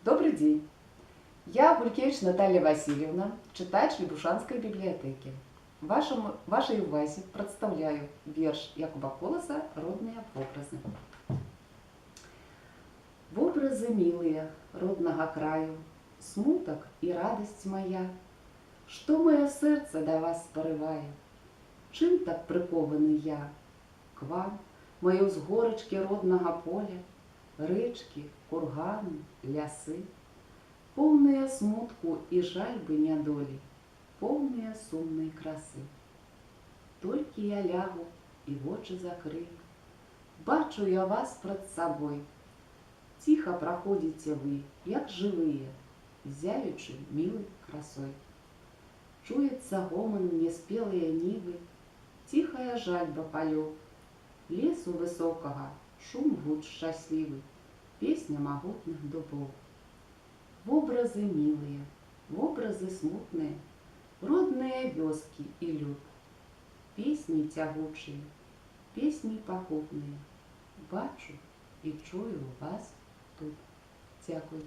Добрый день! Я Гулькевич Наталья Васильевна, читач Лебушанской библиотеки. Вашей увазе представляю верш Якуба Колоса «Родные образы». В образы милые родного краю, смуток и радость моя, что мое сердце до вас порывает, чим так прикований я к вам, мої узгорочки родного поля, речки, курганы, лясы, полные смутку и жальбы недоли, полные сумной красы. Только я лягу и в очи закрыю, бачу я вас пред собой. Тихо проходите вы, як живые, зяючи милой красой. Чуется гомон неспелые нивы, тихая жальба полев, лесу высокого шум гуд счастливый, песня могутных дубов. В образы милые, в образы смутные, родные вёски и люд, песни тягучие, песни покупные, бачу и чую вас тут. Дякую.